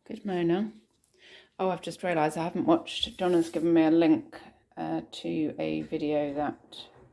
Good morning. Oh, I've just realised I haven't watched. Donna's given me a link to a video that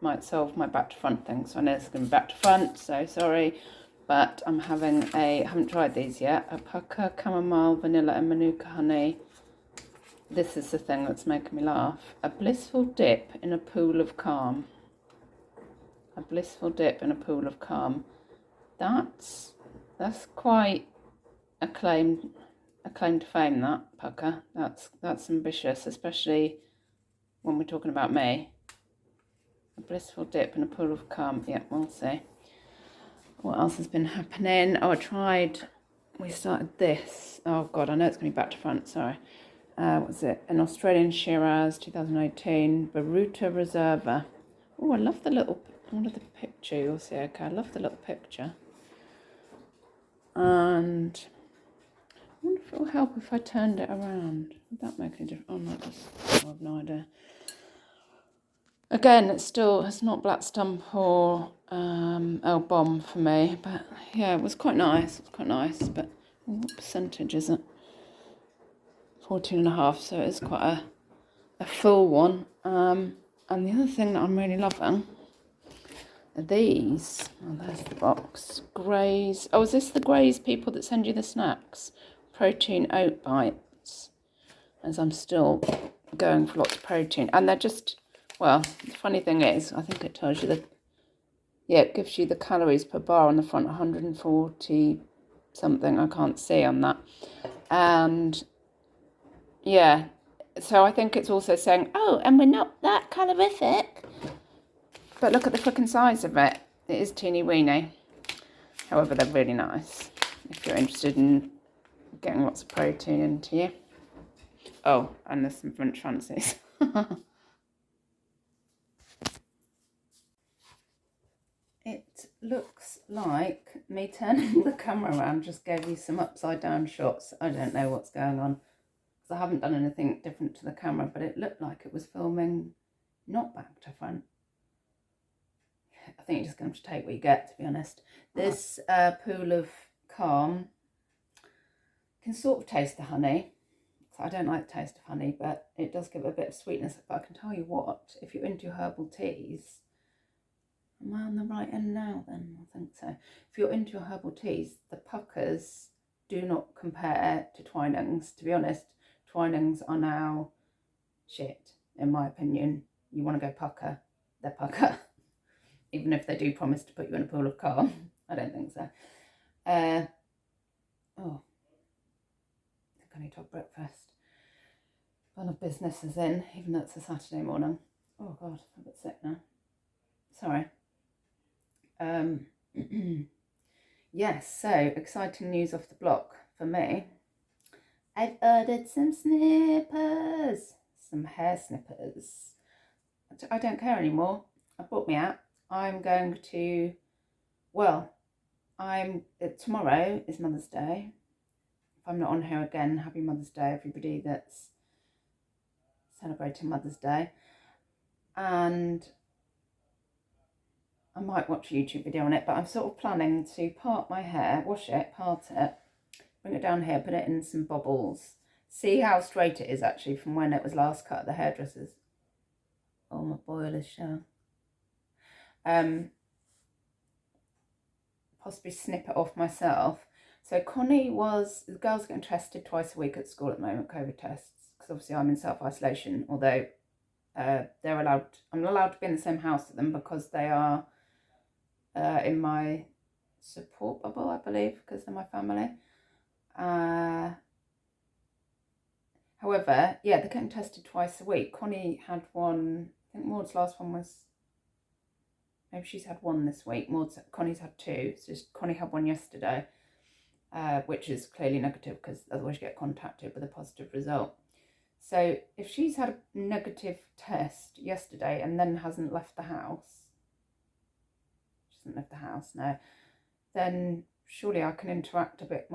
might solve my back to front thing. So I know it's going to be back to front, so sorry. But I'm having I haven't tried these yet. A pucker, chamomile, vanilla and manuka honey. This is the thing that's making me laugh. A blissful dip in a pool of calm. A blissful dip in a pool of calm. That's quite a claim to fame, that pucker. That's ambitious, especially when we're talking about me. A blissful dip in a pool of calm. Yeah, we'll see. What else has been happening? Oh, we started this. Oh God, I know it's going to be back to front, sorry. What was it? An Australian Shiraz, 2018, Baruta Reserva. Oh, I love the picture, you'll see, okay, I love the little picture. And I wonder if it will help if I turned it around. Would that make any difference? Oh no, I have no idea. Again, it's not Black Stump or El Bomb for me, but yeah, it was quite nice. But what percentage is it? 14.5, so it's quite a full one. And the other thing that I'm really loving are these. Oh, there's the box. Graze. Oh, is this the Graze people that send you the snacks? Protein oat bites. As I'm still going for lots of protein. And they're just, well, the funny thing is, I think it tells you it gives you the calories per bar on the front, 140 something, I can't see on that. And yeah, so I think it's also saying, oh, and we're not that calorific. But look at the freaking size of it. It is teeny weeny. However, they're really nice if you're interested in getting lots of protein into you. Oh, and there's some French fancies. It looks like me turning the camera around just gave you some upside down shots. I don't know what's going on because I haven't done anything different to the camera, but it looked like it was filming not back to front. I think you're just going to have to take what you get, to be honest. This pool of calm can sort of taste the honey. So I don't like the taste of honey, but it does give it a bit of sweetness. But I can tell you what, if you're into your herbal teas, am I on the right end now then? I think so. If you're into your herbal teas, the puckers do not compare to Twinings. To be honest, Twinings are now shit, in my opinion. You want to go pucker, they're pucker. Even if they do promise to put you in a pool of calm. I don't think so. I think I need to have breakfast. Fun of business is in, even though it's a Saturday morning. Oh God, I'm a bit sick now. Sorry. Yes, so exciting news off the block for me. I've ordered some snippers, some hair snippers. I don't care anymore. I bought me out. I'm going to, tomorrow is Mother's Day. If I'm not on here again, happy Mother's Day, everybody that's celebrating Mother's Day. And I might watch a YouTube video on it, but I'm sort of planning to part my hair, wash it, part it, bring it down here, put it in some bobbles. See how straight it is actually from when it was last cut at the hairdressers. Oh, my boil is showing. Possibly snip it off myself. So Connie the girls getting tested twice a week at school at the moment, COVID tests, because obviously I'm in self-isolation, although I'm allowed to be in the same house with them because they are in my support bubble, I believe, because they're my family. However, yeah, they're getting tested twice a week. Connie had one, I think Maud's last one was, maybe she's had one this week. Connie's had two. So Connie had one yesterday, which is clearly negative because otherwise you get contacted with a positive result. So if she's had a negative test yesterday and then hasn't left the house, no, then surely I can interact a bit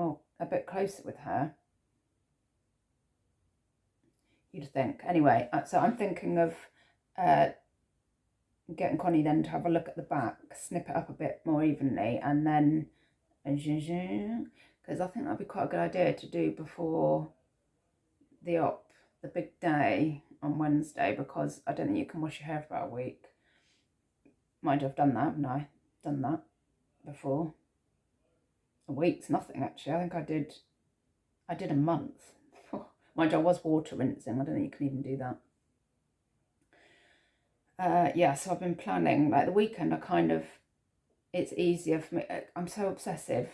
closer with her. You'd think. Anyway, so I'm thinking of getting Connie then to have a look at the back, snip it up a bit more evenly, and then, because I think that'd be quite a good idea to do before the big day on Wednesday, because I don't think you can wash your hair for about a week. Mind you, I've done that, haven't I? Done that before. A week's nothing, actually. I think I did a month. Mind you, I was water rinsing. I don't think you can even do that. Yeah, so I've been planning, like the weekend, it's easier for me. I'm so obsessive.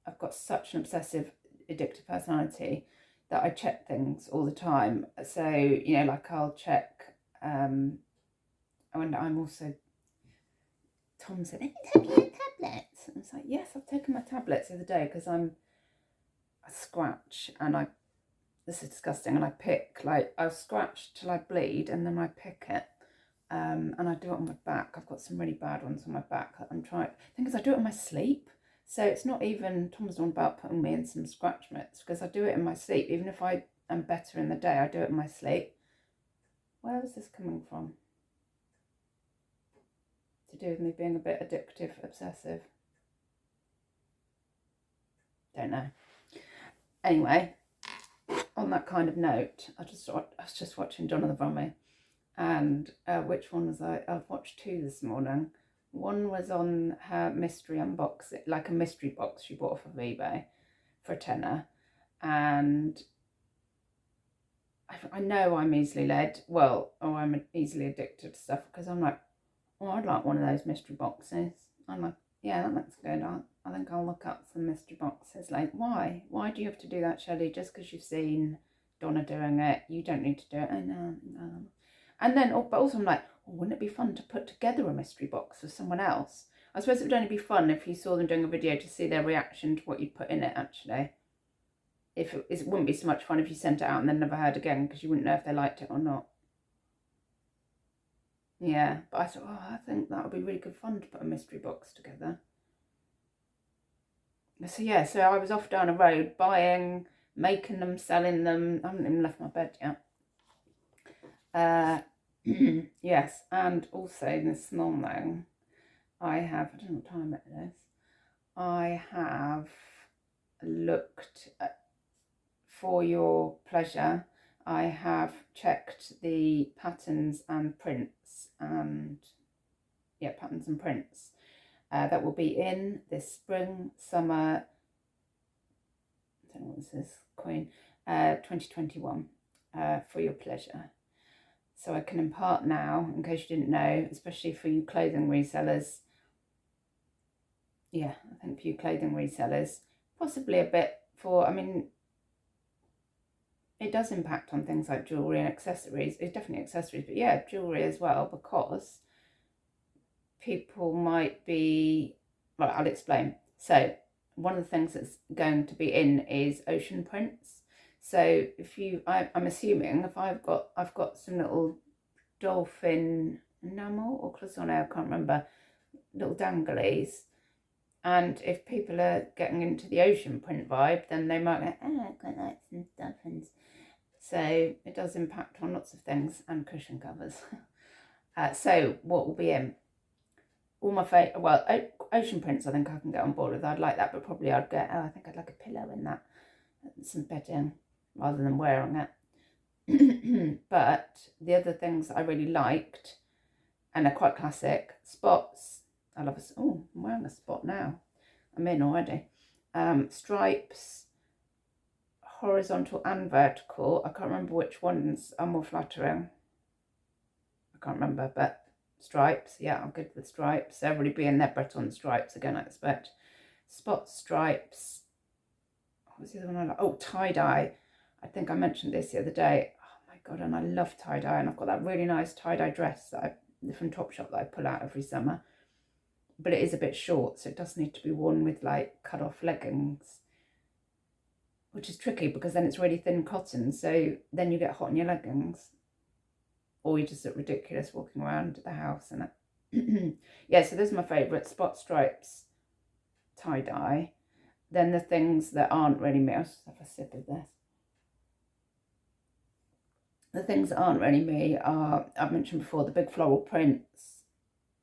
I've got such an obsessive, addictive personality that I check things all the time. So, you know, like I'll check, and I'm also, Tom said, have you taken your tablets? And I was like, yes, I've taken my tablets the other day, because I scratch and this is disgusting, and I pick, like, I'll scratch till I bleed and then I pick it. And I do it on my back. I've got some really bad ones on my back that I'm trying. The thing is, I do it in my sleep. So it's not even, Tom's on about putting me in some scratch mitts, because I do it in my sleep. Even if I am better in the day, I do it in my sleep. Where is this coming from? To do with me being a bit addictive, obsessive. Don't know. Anyway, on that kind of note, I was just watching Donna the Vommy. And which one was I? I've watched 2 this morning. One was on her mystery unboxing, like a mystery box she bought off of eBay for a tenner. And I know I'm easily led, or I'm easily addicted to stuff, because I'm like, oh, I'd like one of those mystery boxes. I'm like, yeah, that looks good. I think I'll look up some mystery boxes. Like, why? Why do you have to do that, Shelley? Just because you've seen Donna doing it, you don't need to do it. I know. And then, but also I'm like, oh, wouldn't it be fun to put together a mystery box for someone else? I suppose it would only be fun if you saw them doing a video to see their reaction to what you'd put in it, actually. It wouldn't be so much fun if you sent it out and then never heard again, because you wouldn't know if they liked it or not. Yeah, but I thought, oh, I think that would be really good fun to put a mystery box together. So yeah, so I was off down a road buying, making them, selling them. I haven't even left my bed yet. Yes, and also this morning I don't know what time it is, I have looked at, for your pleasure, I have checked the patterns and prints, and yeah, patterns and prints that will be in this spring, summer, I don't know what this is, Queen, 2021, for your pleasure. So I can impart now, in case you didn't know, especially for you clothing resellers. Yeah, I think for you clothing resellers, possibly a bit for, I mean, it does impact on things like jewellery and accessories. It's definitely accessories, but yeah, jewellery as well, because people might be, well, I'll explain. So one of the things that's going to be in is ocean prints. So if you, I'm assuming if I've got some little dolphin enamel or cloisonne, I can't remember, little danglies. And if people are getting into the ocean print vibe, then they might go, oh, I quite like some dolphins. So it does impact on lots of things, and cushion covers. So what will be in? All my favourite, well, ocean prints I think I can get on board with. I'd like that, but probably I think I'd like a pillow in that, some bedding, rather than wearing it. But the other things that I really liked, and are quite classic, spots. I love I'm wearing a spot now. I'm in already. Stripes, horizontal and vertical. I can't remember which ones are more flattering. I can't remember, but stripes. Yeah, I'm good with stripes. Everybody being their Breton stripes again, I expect. Spot stripes. What was the other one I like? Oh, tie-dye. I think I mentioned this the other day. Oh my God, and I love tie-dye. And I've got that really nice tie-dye dress from Topshop that I pull out every summer. But it is a bit short, so it does need to be worn with like cut-off leggings, which is tricky because then it's really thin cotton, so then you get hot in your leggings, or you just look ridiculous walking around the house and it. Yeah, so those are my favourite: spot, stripes, tie-dye. Then the things that aren't really me, I'll just have a sip of this. The things that aren't really me are, I've mentioned before, the big floral prints.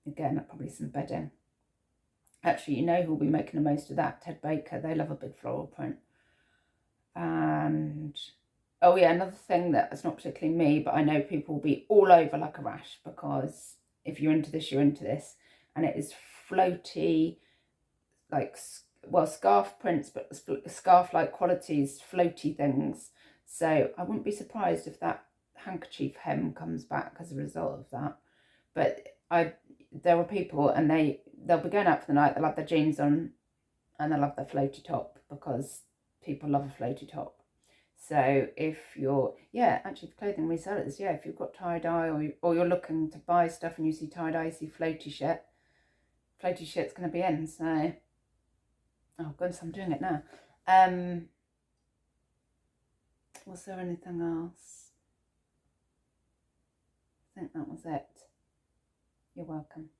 Again, probably some bedding. Actually, you know who'll be making the most of that? Ted Baker. They love a big floral print. And oh yeah, another thing that is not particularly me, but I know people will be all over like a rash, because if you're into this, you're into this. And it is floaty, like, well, scarf prints, but scarf-like qualities, floaty things. So I wouldn't be surprised if that handkerchief hem comes back as a result of that. But there were people, and they'll be going out for the night, they'll have their jeans on, and they'll have their floaty top, because people love a floaty top. So if you're, yeah, actually for clothing resellers, yeah, if you've got tie-dye, or you're looking to buy stuff and you see tie-dye, you see floaty shit's going to be in. So, oh goodness, I'm doing it now. Was there anything else? I think that was it. You're welcome.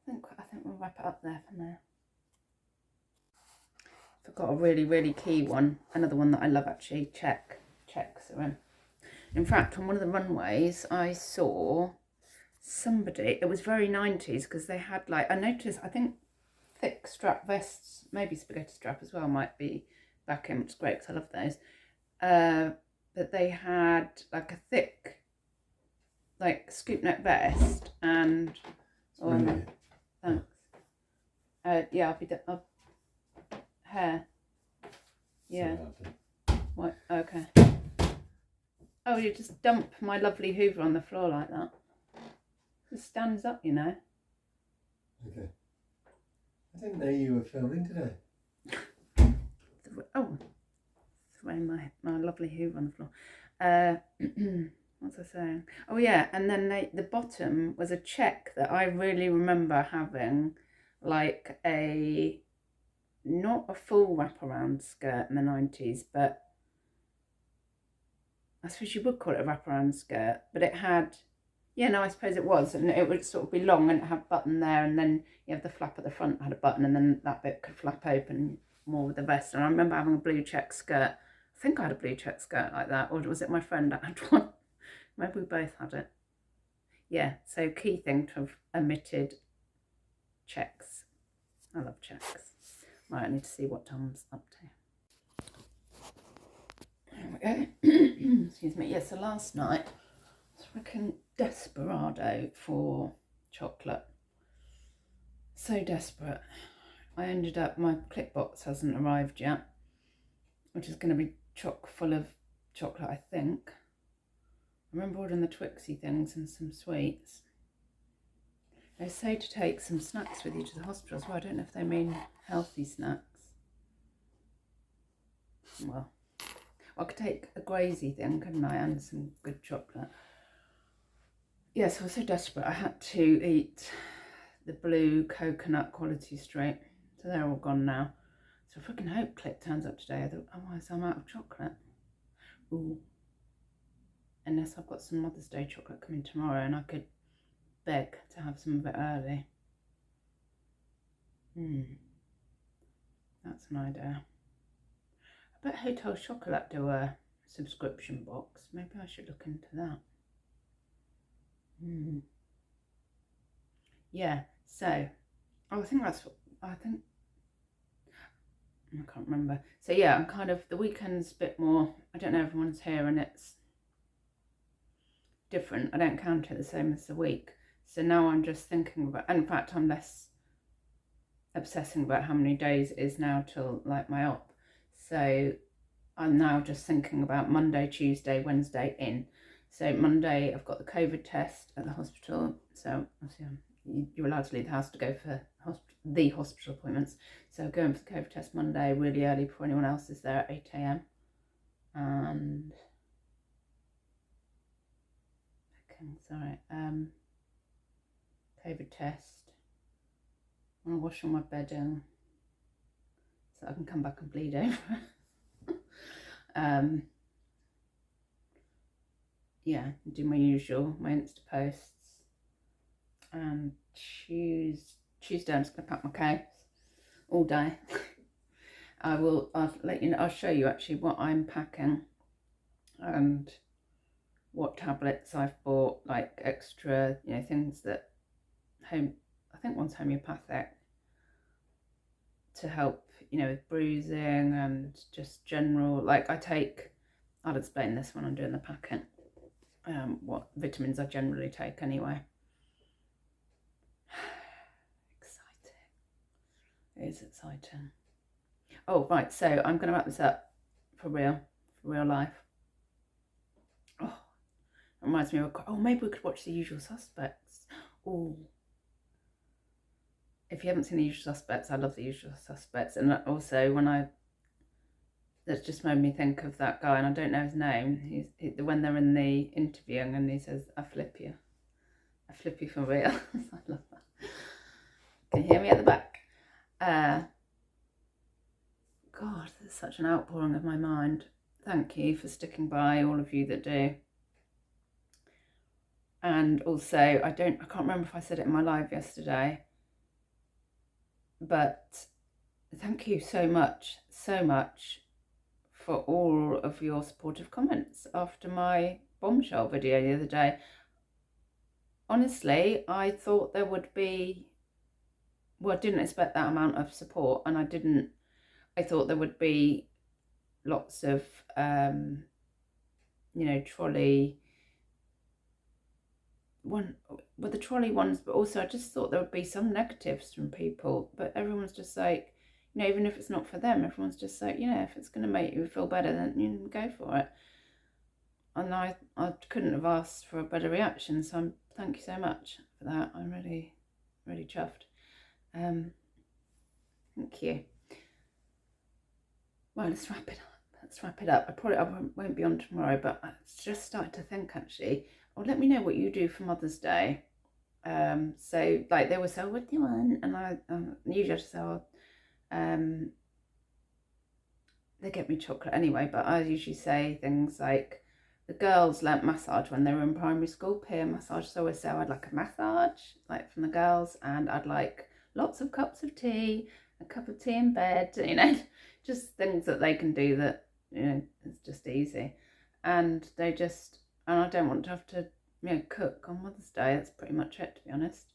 I think we'll wrap it up there for now. Forgot a really, really key one. Another one that I love, actually. Checks are in. In fact, on one of the runways, I saw somebody. It was very 90s, because they had, like, I noticed, I think thick strap vests, maybe spaghetti strap as well, might be back in, which is great because I love those. But they had like a thick, like, scoop neck vest, and oh no, thanks. Yeah, I'll hair. Yeah. What? Okay. Oh, you just dump my lovely hoover on the floor like that. It stands up, you know. Okay. I didn't know you were filming today. Oh, throwing my lovely hoover on the floor. What's I saying? Oh yeah, and then the bottom was a check that I really remember having, like not a full wraparound skirt in the 90s, but I suppose you would call it a wraparound skirt, but it had, yeah, no, I suppose it was, and it would sort of be long, and it had a button there, and then you have the flap at the front that had a button, and then that bit could flap open more with the vest. And I remember having a blue check skirt. I think I had a blue check skirt like that, or was it my friend that had one? Maybe we both had it. Yeah, so key thing to have omitted checks. I love checks. Right, I need to see what Tom's up to. There we go. Excuse me. Yeah, so last night I was freaking desperado for chocolate. So desperate. I ended up, my clip box hasn't arrived yet, which is going to be chock full of chocolate, I think. I remember ordering the Twixy things and some sweets. They say to take some snacks with you to the hospital as well. I don't know if they mean healthy snacks. Well, I could take a Grazy thing, couldn't I, and some good chocolate. Yes, I was so desperate I had to eat the blue coconut quality straight. So they're all gone now. So I freaking hope Clip turns up today, otherwise I'm out of chocolate. Ooh. Unless I've got some Mother's Day chocolate coming tomorrow, and I could beg to have some of it early. That's an idea. I bet Hotel Chocolat do a subscription box. Maybe I should look into that. Yeah, so I think that's what I can't remember. So yeah, I'm kind of, the weekend's a bit more, I don't know, everyone's here and it's different. I don't count it the same as the week. So now I'm just thinking about, and in fact I'm less obsessing about how many days it is now till like my op. So I'm now just thinking about Monday, Tuesday, Wednesday in. So Monday I've got the COVID test at the hospital. So obviously you're allowed to leave the house to go for the hospital appointments. So going for the COVID test Monday really early before anyone else is there at 8 AM. And COVID test. I'm gonna wash all my bedding so I can come back and bleed over. Yeah, do my usual, my Insta posts. And Tuesday I'm just gonna pack my case all day. I'll let you know, I'll show you actually what I'm packing and what tablets I've bought, like extra, you know, things that home I think one's homeopathic, to help, you know, with bruising and just general, like I'll explain this when I'm doing the packing, what vitamins I generally take anyway. Exciting. It is exciting. Oh, right, so I'm going to wrap this up for real life. Oh, it reminds me of, maybe we could watch The Usual Suspects. Oh, if you haven't seen The Usual Suspects, I love The Usual Suspects. And also, that just made me think of that guy, and I don't know his name. When they're in the interviewing, and he says, "I flip you for real." I love that. Can you hear me at the back? God, there's such an outpouring of my mind. Thank you for sticking by, all of you that do. And also, I can't remember if I said it in my live yesterday, but thank you so much for all of your supportive comments after my bombshell video the other day. Honestly, I thought there would be, well, I didn't expect that amount of support, and I thought there would be lots of, you know, trolley the trolley ones, but also I just thought there would be some negatives from people, but everyone's just like, you know, even if it's not for them, everyone's just like, yeah, if it's going to make you feel better, then you go for it. And I couldn't have asked for a better reaction, so thank you so much for that. I'm really, really chuffed. Thank you. Well, let's wrap it up. I won't be on tomorrow, but I just started to think, actually, let me know what you do for Mother's Day. So like they would say, what do you want? And I usually just say, they get me chocolate anyway, but I usually say things like, the girls learnt massage when they were in primary school, peer massage, so I always say I'd like a massage, like from the girls, and I'd like lots of cups of tea, a cup of tea in bed, you know, just things that they can do that, you know, it's just easy. And I don't want to have to, you know, cook on Mother's Day. That's pretty much it, to be honest.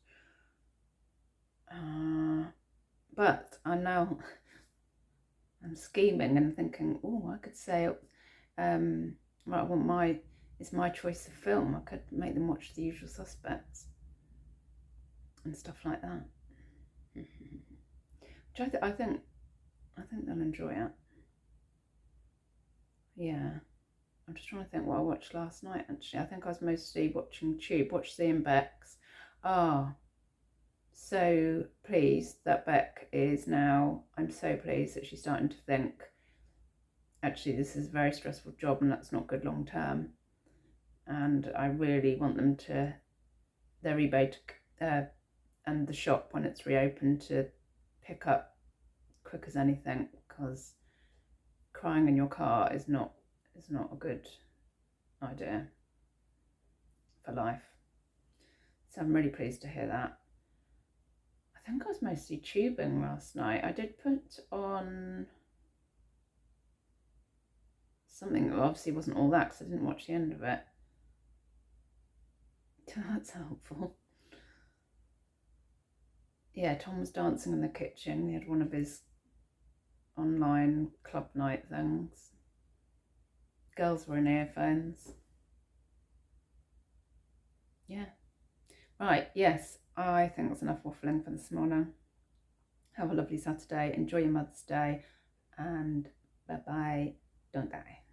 But I'm scheming and thinking, I could say, right, it's my choice of film. I could make them watch The Usual Suspects and stuff like that. Which I think they'll enjoy it. Yeah. I'm just trying to think what I watched last night, actually. I think I was mostly watching Tube, watched Z and Beck's. So pleased that Beck is now, I'm so pleased that she's starting to think, actually, this is a very stressful job and that's not good long term. And I really want them to, their eBay and the shop when it's reopened, to pick up quick as anything, because crying in your car is not a good idea for life. So I'm really pleased to hear that. I think I was mostly tubing last night. I did put on something that obviously wasn't all that, because I didn't watch the end of it. That's helpful. Yeah, Tom was dancing in the kitchen. He had one of his online club night things. Girls were in earphones. Yeah. Right, yes, I think that's enough waffling for this morning. Have a lovely Saturday. Enjoy your Mother's Day. And bye-bye. Don't die.